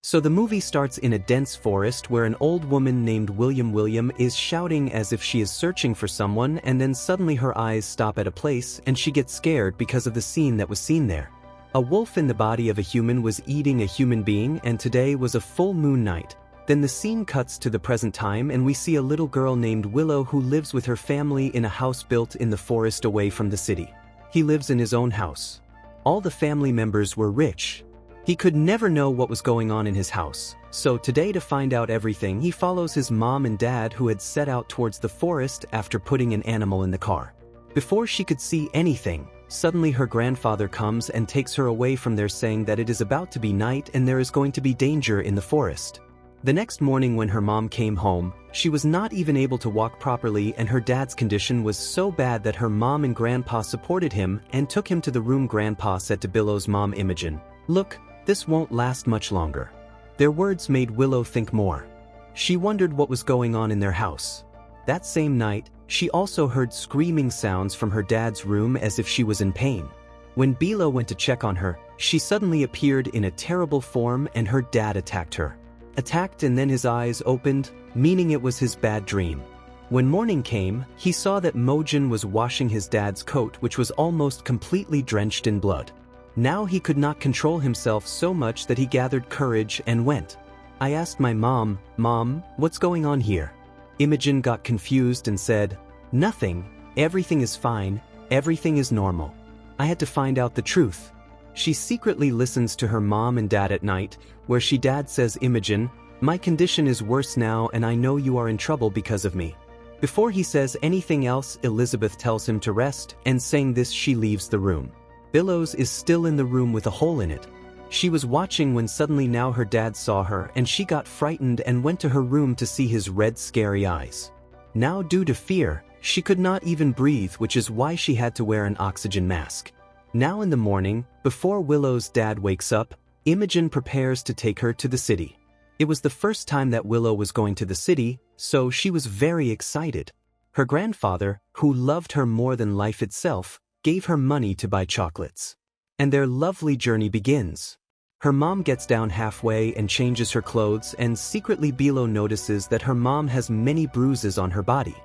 So the movie starts in a dense forest where an old woman named William is shouting as if she is searching for someone, and then suddenly her eyes stop at a place and she gets scared because of the scene that was seen there. A wolf in the body of a human was eating a human being, and today was a full moon night. Then the scene cuts to the present time and we see a little girl named Willow who lives with her family in a house built in the forest away from the city. He lives in his own house. All the family members were rich. He could never know what was going on in his house, so today, to find out everything, he follows his mom and dad who had set out towards the forest after putting an animal in the car. Before she could see anything, suddenly her grandfather comes and takes her away from there, saying that it is about to be night and there is going to be danger in the forest. The next morning when her mom came home, she was not even able to walk properly, and her dad's condition was so bad that her mom and grandpa supported him and took him to the room. Grandpa said to Willow's mom Imogen, "Look, this won't last much longer." Their words made Willow think more. She wondered what was going on in their house. That same night, she also heard screaming sounds from her dad's room as if she was in pain. When Willow went to check on her, she suddenly appeared in a terrible form and her dad attacked her. And then his eyes opened, meaning it was his bad dream. When morning came, he saw that Mojen was washing his dad's coat, which was almost completely drenched in blood. Now he could not control himself so much that he gathered courage and went. I asked my mom, "Mom, what's going on here?" Imogen got confused and said, "Nothing, everything is fine, everything is normal." I had to find out the truth. She secretly listens to her mom and dad at night, where dad says, "Imogen, my condition is worse now and I know you are in trouble because of me." Before he says anything else, Elizabeth tells him to rest, and saying this she leaves the room. Willows is still in the room with a hole in it. She was watching when suddenly now her dad saw her and she got frightened and went to her room to see his red scary eyes. Now due to fear, she could not even breathe, which is why she had to wear an oxygen mask. Now in the morning, before Willow's dad wakes up, Imogen prepares to take her to the city. It was the first time that Willow was going to the city, so she was very excited. Her grandfather, who loved her more than life itself, gave her money to buy chocolates. And their lovely journey begins. Her mom gets down halfway and changes her clothes, and secretly Willow notices that her mom has many bruises on her body.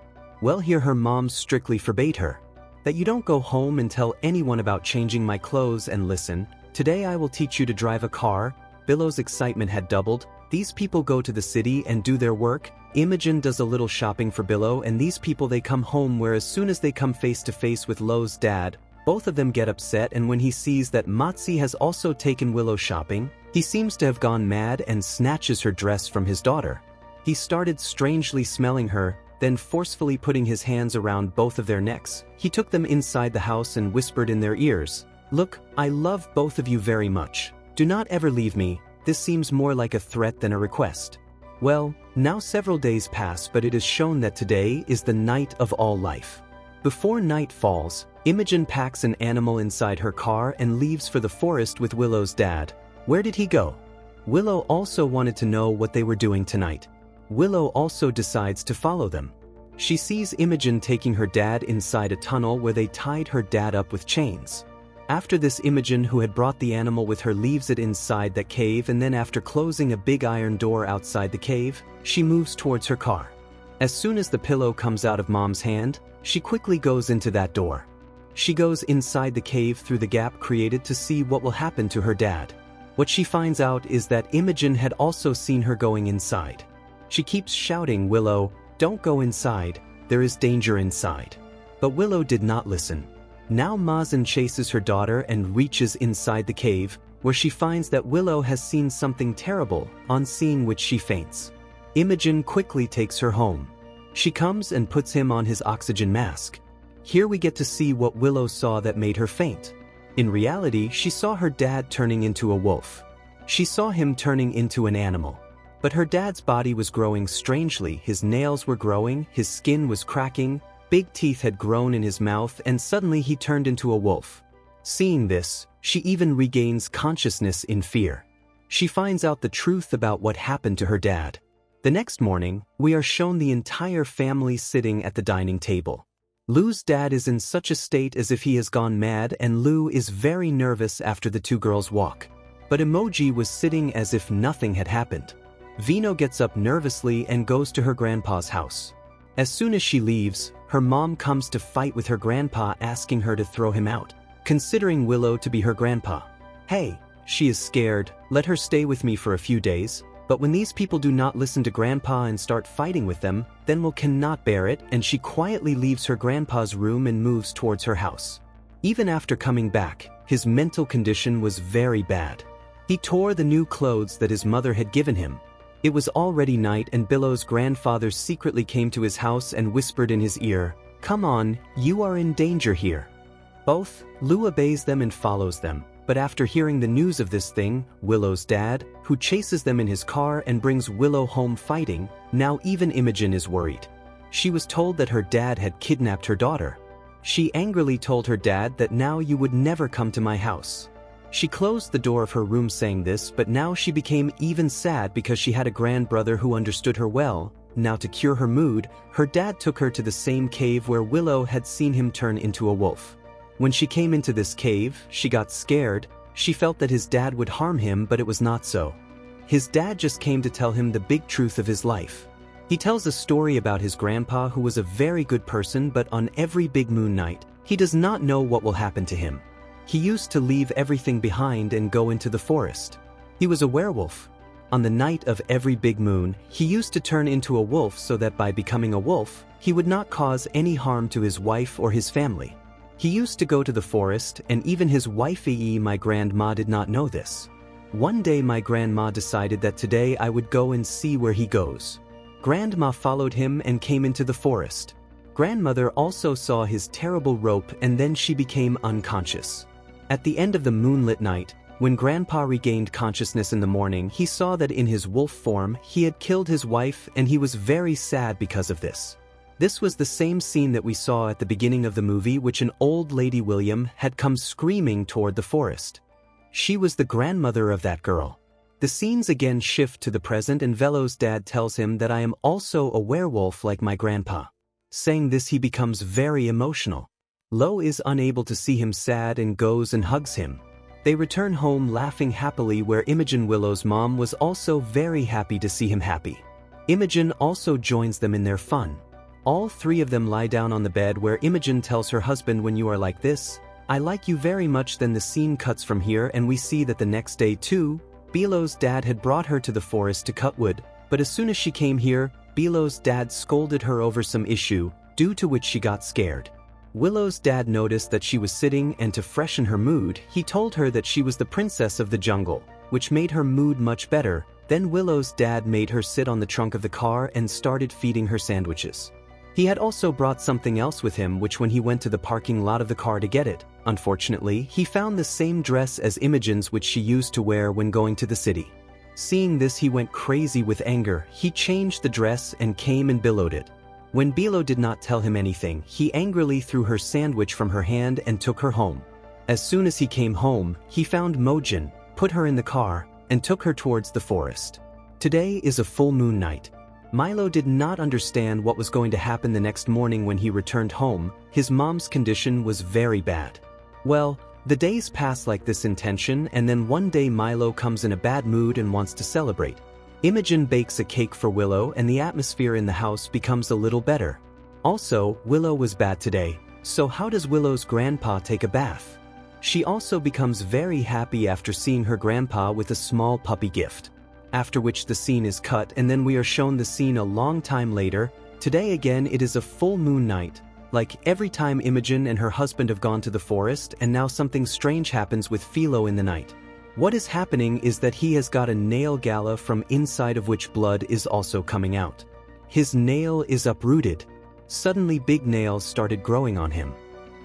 Well, here her mom strictly forbade her. That you don't go home and tell anyone about changing my clothes, and listen, today I will teach you to drive a car. Willow's excitement had doubled. These people go to the city and do their work. Imogen does a little shopping for Willow, and these people they come home, where as soon as they come face to face with Willow's dad, both of them get upset, and when he sees that Motzi has also taken Willow shopping, he seems to have gone mad and snatches her dress from his daughter. He started strangely smelling her, then forcefully putting his hands around both of their necks, he took them inside the house and whispered in their ears, "Look, I love both of you very much. Do not ever leave me." This seems more like a threat than a request. Well, now several days pass, but it is shown that today is the night of all life. Before night falls, Imogen packs an animal inside her car and leaves for the forest with Willow's dad. Where did he go? Willow also wanted to know what they were doing tonight. Willow also decides to follow them. She sees Imogen taking her dad inside a tunnel where they tied her dad up with chains. After this, Imogen, who had brought the animal with her, leaves it inside that cave, and then after closing a big iron door outside the cave, she moves towards her car. As soon as the pillow comes out of Mom's hand, she quickly goes into that door. She goes inside the cave through the gap created to see what will happen to her dad. What she finds out is that Imogen had also seen her going inside. She keeps shouting, "Willow, don't go inside, there is danger inside." But Willow did not listen. Now Mazen chases her daughter and reaches inside the cave, where she finds that Willow has seen something terrible, on seeing which she faints. Imogen quickly takes her home. She comes and puts him on his oxygen mask. Here we get to see what Willow saw that made her faint. In reality, she saw her dad turning into a wolf. She saw him turning into an animal. But her dad's body was growing strangely, his nails were growing, his skin was cracking, big teeth had grown in his mouth, and suddenly he turned into a wolf. Seeing this, she even regains consciousness in fear. She finds out the truth about what happened to her dad. The next morning, we are shown the entire family sitting at the dining table. Lou's dad is in such a state as if he has gone mad, and Lou is very nervous after the two girls walk. but Emoji was sitting as if nothing had happened. Vino gets up nervously and goes to her grandpa's house. As soon as she leaves, her mom comes to fight with her grandpa, asking her to throw him out, considering Willow to be her grandpa. Hey, she is scared, let her stay with me for a few days, but when these people do not listen to grandpa and start fighting with them, then Will cannot bear it, and she quietly leaves her grandpa's room and moves towards her house. Even after coming back, his mental condition was very bad. He tore the new clothes that his mother had given him. It was already night, and Billow's grandfather secretly came to his house and whispered in his ear, "Come on, you are in danger here." Both, Lou obeys them and follows them, but after hearing the news of this thing, Willow's dad, who chases them in his car and brings Willow home fighting, now even Imogen is worried. She was told that her dad had kidnapped her daughter. She angrily told her dad that now you would never come to my house. She closed the door of her room saying this, but now she became even sad because she had a grandbrother who understood her well. Now to cure her mood, her dad took her to the same cave where Willow had seen him turn into a wolf. When she came into this cave, she got scared. She felt that his dad would harm him, but it was not so. His dad just came to tell him the big truth of his life. He tells a story about his grandpa who was a very good person, but on every big moon night, he does not know what will happen to him. He used to leave everything behind and go into the forest. He was a werewolf. On the night of every big moon, he used to turn into a wolf so that by becoming a wolf, he would not cause any harm to his wife or his family. He used to go to the forest, and even his wife, my grandma, did not know this. One day my grandma decided that today I would go and see where he goes. Grandma followed him and came into the forest. Grandmother also saw his terrible rope, and then she became unconscious. At the end of the moonlit night, when Grandpa regained consciousness in the morning, he saw that in his wolf form he had killed his wife, and he was very sad because of this. This was the same scene that we saw at the beginning of the movie, which an old lady William had come screaming toward the forest. She was the grandmother of that girl. The scenes again shift to the present, and Velo's dad tells him that I am also a werewolf like my grandpa. Saying this, he becomes very emotional. Lo is unable to see him sad and goes and hugs him. They return home laughing happily, where Imogen, Willow's mom, was also very happy to see him happy. Imogen also joins them in their fun. All three of them lie down on the bed, where Imogen tells her husband, "When you are like this, I like you very much." Then the scene cuts from here, and we see that the next day too, Belo's dad had brought her to the forest to cut wood, but as soon as she came here, Belo's dad scolded her over some issue, due to which she got scared. Willow's dad noticed that she was sitting, and to freshen her mood, he told her that she was the princess of the jungle, which made her mood much better. Then Willow's dad made her sit on the trunk of the car and started feeding her sandwiches. He had also brought something else with him, which when he went to the parking lot of the car to get it, unfortunately, he found the same dress as Imogen's, which she used to wear when going to the city. Seeing this, he went crazy with anger. He changed the dress and came and billowed it. When Bilo did not tell him anything, he angrily threw her sandwich from her hand and took her home. As soon as he came home, he found Mojin, put her in the car, and took her towards the forest. Today is a full moon night. Milo did not understand what was going to happen the next morning when he returned home. His mom's condition was very bad. Well, the days pass like this in tension, and then one day Milo comes in a bad mood and wants to celebrate. Imogen bakes a cake for Willow, and the atmosphere in the house becomes a little better. Also, Willow was bad today, so how does Willow's grandpa take a bath? She also becomes very happy after seeing her grandpa with a small puppy gift. After which the scene is cut, and then we are shown the scene a long time later. Today again it is a full moon night. Like every time Imogen and her husband have gone to the forest, and now something strange happens with Philo in the night. What is happening is that he has got a nail gala from inside of which blood is also coming out. His nail is uprooted. Suddenly big nails started growing on him.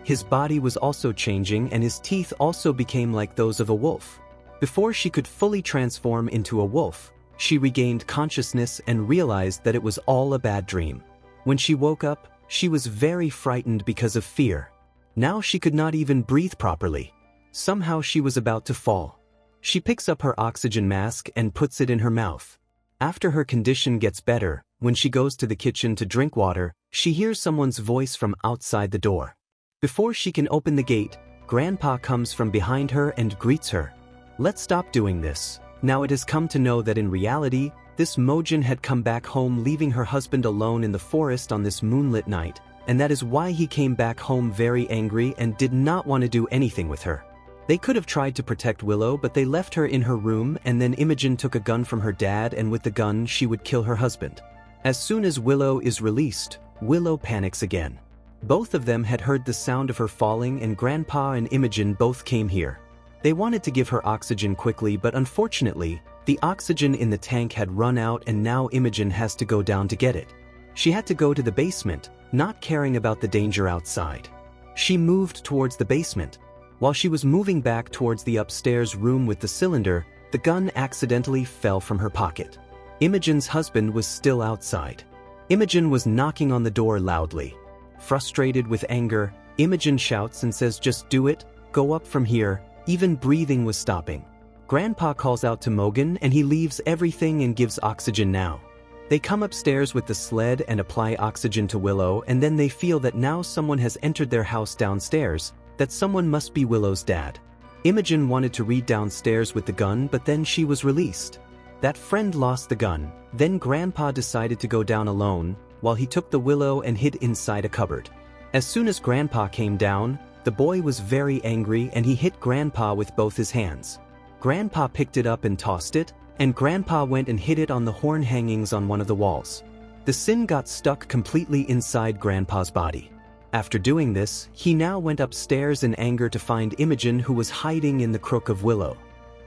His body was also changing, and his teeth also became like those of a wolf. Before she could fully transform into a wolf, she regained consciousness and realized that it was all a bad dream. When she woke up, she was very frightened because of fear. Now she could not even breathe properly. Somehow she was about to fall. She picks up her oxygen mask and puts it in her mouth. After her condition gets better, when she goes to the kitchen to drink water, she hears someone's voice from outside the door. Before she can open the gate, Grandpa comes from behind her and greets her. Let's stop doing this. Now it has come to know that in reality, this Mojin had come back home leaving her husband alone in the forest on this moonlit night, and that is why he came back home very angry and did not want to do anything with her. They could have tried to protect Willow, but they left her in her room, and then Imogen took a gun from her dad, and with the gun she would kill her husband. As soon as Willow is released, Willow panics again. Both of them had heard the sound of her falling, and Grandpa and Imogen both came here. They wanted to give her oxygen quickly, but unfortunately, the oxygen in the tank had run out, and now Imogen has to go down to get it. She had to go to the basement, not caring about the danger outside. She moved towards the basement. While she was moving back towards the upstairs room with the cylinder, the gun accidentally fell from her pocket. Imogen's husband was still outside. Imogen was knocking on the door loudly. Frustrated with anger, Imogen shouts and says, "Just do it, go up from here." Even breathing was stopping. Grandpa calls out to Mogan, and he leaves everything and gives oxygen now. They come upstairs with the sled and apply oxygen to Willow, and then they feel that now someone has entered their house downstairs, that someone must be Willow's dad. Imogen wanted to read downstairs with the gun, but then she was released. That friend lost the gun. Then Grandpa decided to go down alone, while he took the Willow and hid inside a cupboard. As soon as Grandpa came down, the boy was very angry and he hit Grandpa with both his hands. Grandpa picked it up and tossed it, and Grandpa went and hid it on the horn hangings on one of the walls. The sin got stuck completely inside Grandpa's body. After doing this, he now went upstairs in anger to find Imogen, who was hiding in the crook of Willow.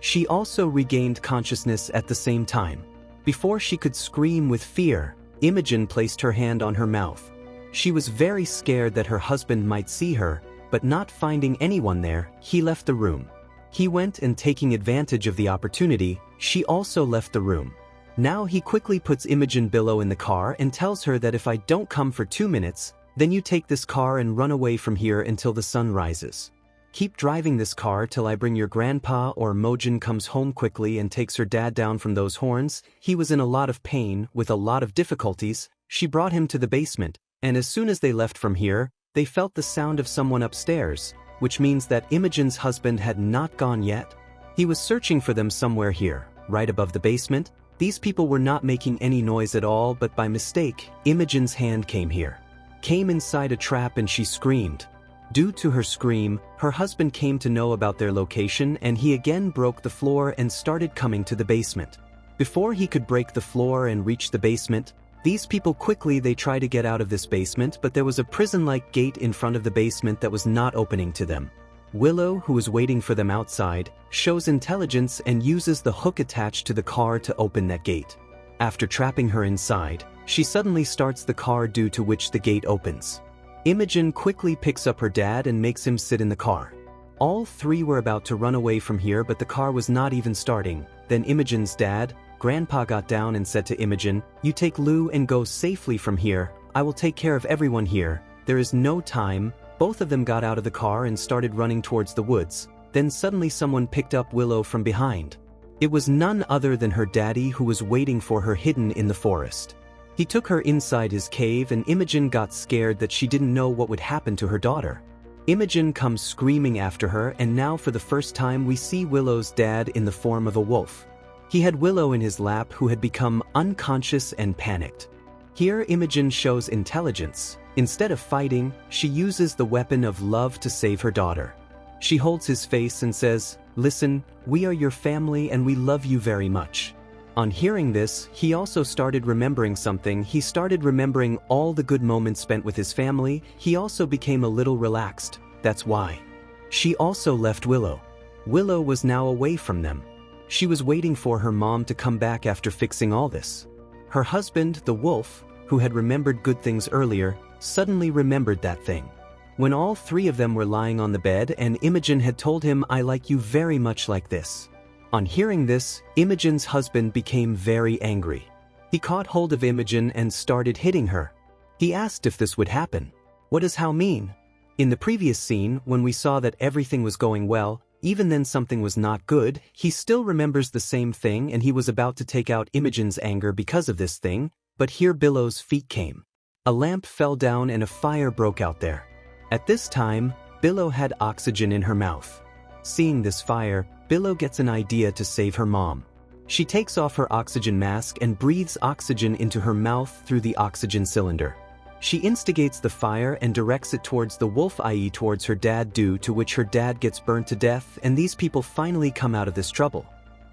She also regained consciousness at the same time. Before she could scream with fear, Imogen placed her hand on her mouth. She was very scared that her husband might see her, but not finding anyone there, he left the room. He went, and taking advantage of the opportunity, she also left the room. Now he quickly puts Imogen Billow in the car and tells her that if I don't come for 2 minutes, then you take this car and run away from here until the sun rises. Keep driving this car till I bring your grandpa or Mojin comes home quickly and takes her dad down from those horns. He was in a lot of pain, with a lot of difficulties. She brought him to the basement, and as soon as they left from here, they felt the sound of someone upstairs, which means that Imogen's husband had not gone yet. He was searching for them somewhere here, right above the basement. These people were not making any noise at all, but by mistake, Imogen's hand came inside a trap, and she screamed. Due to her scream, her husband came to know about their location, and he again broke the floor and started coming to the basement. Before he could break the floor and reach the basement, these people quickly try to get out of this basement, but there was a prison-like gate in front of the basement that was not opening to them. Willow, who was waiting for them outside, shows intelligence and uses the hook attached to the car to open that gate. After trapping her inside, she suddenly starts the car, due to which the gate opens. Imogen quickly picks up her dad and makes him sit in the car. All three were about to run away from here, but the car was not even starting. Then Imogen's dad, Grandpa, got down and said to Imogen, "You take Lou and go safely from here. I will take care of everyone here. There is no time." Both of them got out of the car and started running towards the woods. Then suddenly someone picked up Willow from behind. It was none other than her daddy, who was waiting for her hidden in the forest. He took her inside his cave, and Imogen got scared that she didn't know what would happen to her daughter. Imogen comes screaming after her, and now for the first time we see Willow's dad in the form of a wolf. He had Willow in his lap, who had become unconscious and panicked. Here Imogen shows intelligence. Instead of fighting, she uses the weapon of love to save her daughter. She holds his face and says, "Listen, we are your family and we love you very much." On hearing this, he also started remembering something. He started remembering all the good moments spent with his family. He also became a little relaxed. That's why. She also left Willow. Willow was now away from them. She was waiting for her mom to come back after fixing all this. Her husband, the wolf, who had remembered good things earlier, suddenly remembered that thing. When all three of them were lying on the bed, and Imogen had told him, "I like you very much like this." On hearing this, Imogen's husband became very angry. He caught hold of Imogen and started hitting her. He asked if this would happen. What does how mean? In the previous scene, when we saw that everything was going well, even then something was not good, he still remembers the same thing, and he was about to take out Imogen's anger because of this thing, but here Billow's feet came. A lamp fell down and a fire broke out there. At this time, Billow had oxygen in her mouth. Seeing this fire, Willow gets an idea to save her mom. She takes off her oxygen mask and breathes oxygen into her mouth through the oxygen cylinder. She instigates the fire and directs it towards the wolf, i.e. towards her dad, due to which her dad gets burnt to death, and these people finally come out of this trouble.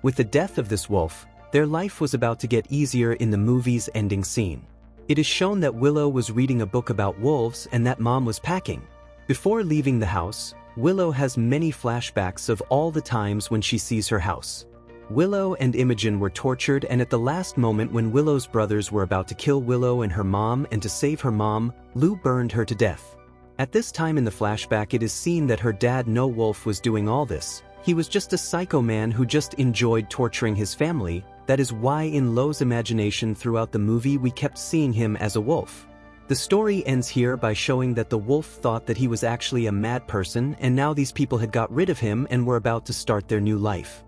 With the death of this wolf, their life was about to get easier in the movie's ending scene. It is shown that Willow was reading a book about wolves and that mom was packing. Before leaving the house, Willow has many flashbacks of all the times when she sees her house. Willow and Imogen were tortured, and at the last moment when Willow's brothers were about to kill Willow and her mom, and to save her mom, Lou burned her to death. At this time in the flashback, it is seen that her dad, No Wolf, was doing all this. He was just a psycho man who just enjoyed torturing his family. That is why in Lo's imagination throughout the movie we kept seeing him as a wolf. The story ends here by showing that the wolf thought that he was actually a mad person, and now these people had got rid of him and were about to start their new life.